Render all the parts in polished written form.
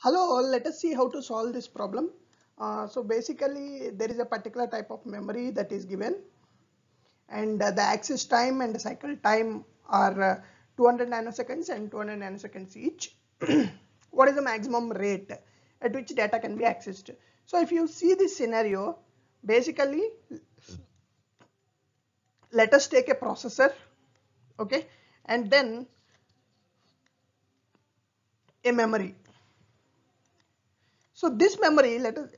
Hello all, let us see how to solve this problem. So basically there is a particular type of memory that is given, and the access time and the cycle time are 200 nanoseconds and 200 nanoseconds each. What is the maximum rate at which data can be accessed? So if you see this scenario, basically let us take a processor, okay, and then a memory. So this memory, let us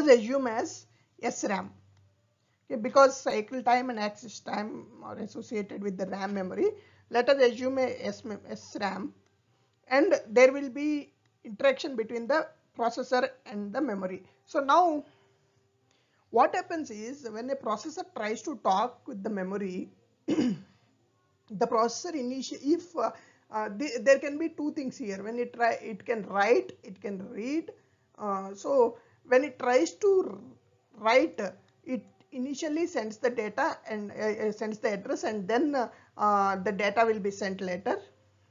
assume as SRAM. Okay, because cycle time and access time are associated with the RAM memory, let us assume a SRAM, and there will be interaction between the processor and the memory. So now what happens is, when a processor tries to talk with the memory, the processor if there can be two things here. When it can write, it can read. So when it tries to write, it initially sends the data and sends the address, and then the data will be sent later.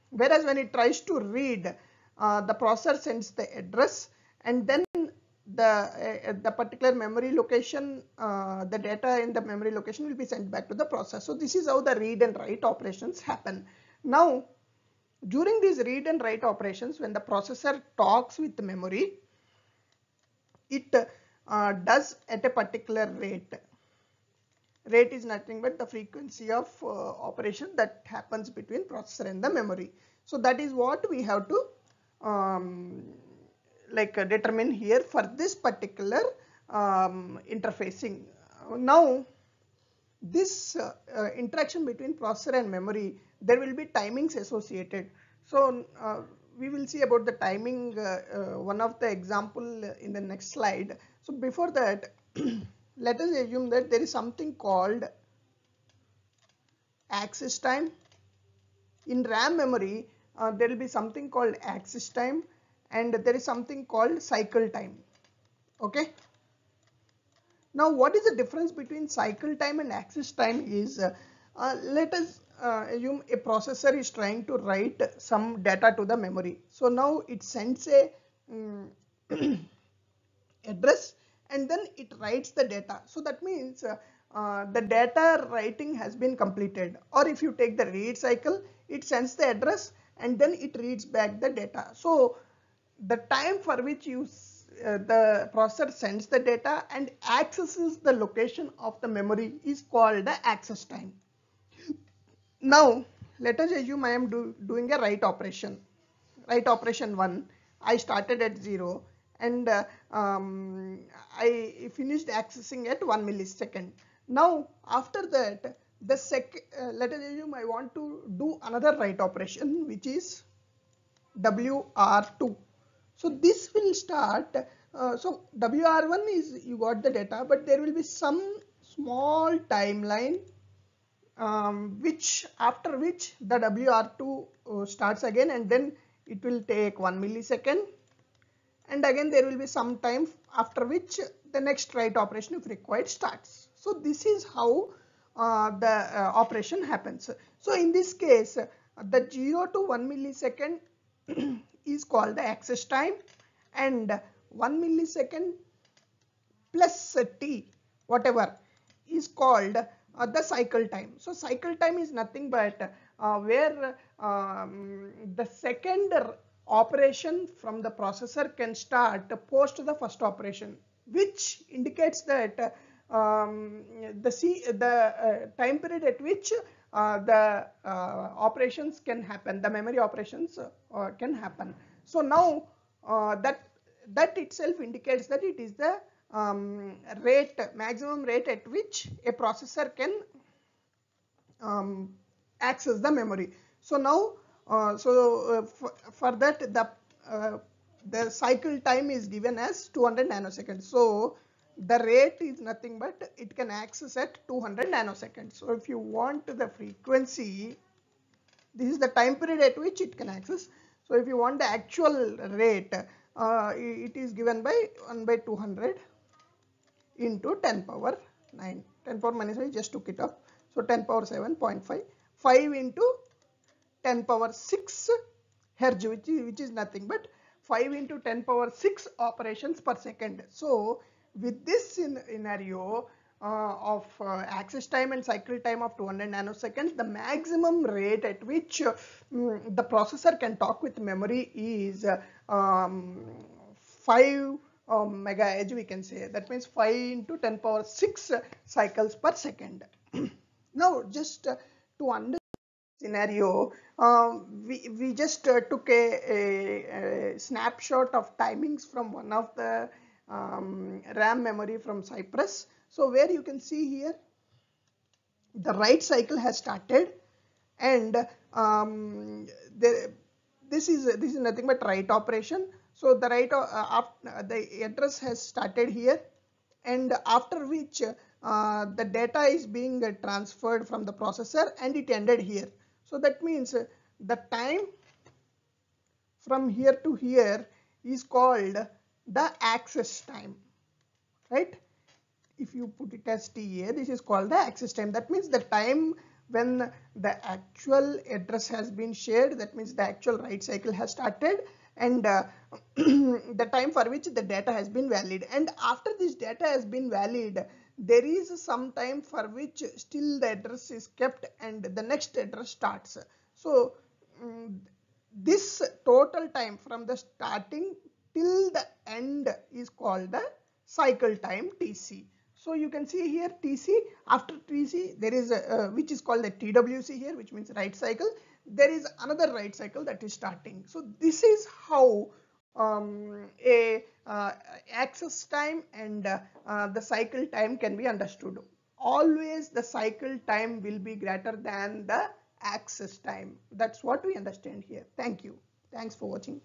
Whereas when it tries to read, the processor sends the address, and then the particular memory location, the data in the memory location will be sent back to the processor. So this is how the read and write operations happen. Now during these read and write operations, when the processor talks with the memory, it does at a particular rate. Rate is nothing but the frequency of operation that happens between processor and the memory. So that is what we have to determine here for this particular interfacing. Now this interaction between processor and memory, there will be timings associated. So we will see about the timing, one of the example in the next slide. So before that, let us assume that there is something called access time. In RAM memory, there will be something called access time, and there is something called cycle time. Okay. Now what is the difference between cycle time and access time is, let us assume a processor is trying to write some data to the memory. So now it sends a address, and then it writes the data. So that means the data writing has been completed. Or if you take the read cycle, it sends the address and then it reads back the data. So the time for which the processor sends the data and accesses the location of the memory is called the access time. Now let us assume I am doing a write operation. Write operation 1, I started at 0, and I finished accessing at 1 millisecond. Now after that, let us assume I want to do another write operation, which is WR2. So this will start, so WR1 is you got the data, but there will be some small timeline after which the WR2 starts again, and then it will take 1 millisecond, and again there will be some time after which the next write operation, if required, starts. So this is how the operation happens. So in this case, the 0 to 1 millisecond is called the access time, and 1 millisecond plus t, whatever, is called the cycle time. So cycle time is nothing but where the second operation from the processor can start post the first operation, which indicates that the time period at which the operations can happen, the memory operations can happen. So now that itself indicates that it is the maximum rate at which a processor can access the memory. So now for that, the cycle time is given as 200 nanoseconds. So the rate is nothing but it can access at 200 nanoseconds. So if you want the frequency, this is the time period at which it can access. So if you want the actual rate, it is given by 1 by 200 into 10 power 9. 10 power minus 9, just took it up. So 10 power 7.5. 5 into 10 power 6 hertz, which is nothing but 5 into 10 power 6 operations per second. So with this scenario of access time and cycle time of 200 nanoseconds, the maximum rate at which the processor can talk with memory is 5 megahertz, we can say. That means 5 into 10 power 6 cycles per second. Now just to understand scenario, we just took a snapshot of timings from one of the RAM memory from Cypress. So where you can see here the write cycle has started, and this is nothing but write operation. So the the address has started here, and after which the data is being transferred from the processor, and it ended here. So that means the time from here to here is called the access time, right? If you put it as TA, this is called the access time. That means the time when the actual address has been shared, that means the actual write cycle has started, and the time for which the data has been valid. And after this data has been valid, there is some time for which still the address is kept and the next address starts. So this total time from the starting till the end is called the cycle time, TC. So you can see here TC, after TC there is a which is called the TWC here, which means write cycle. There is another write cycle that is starting. So this is how a access time and the cycle time can be understood. Always the cycle time will be greater than the access time. That's what we understand here. Thank you. Thanks for watching.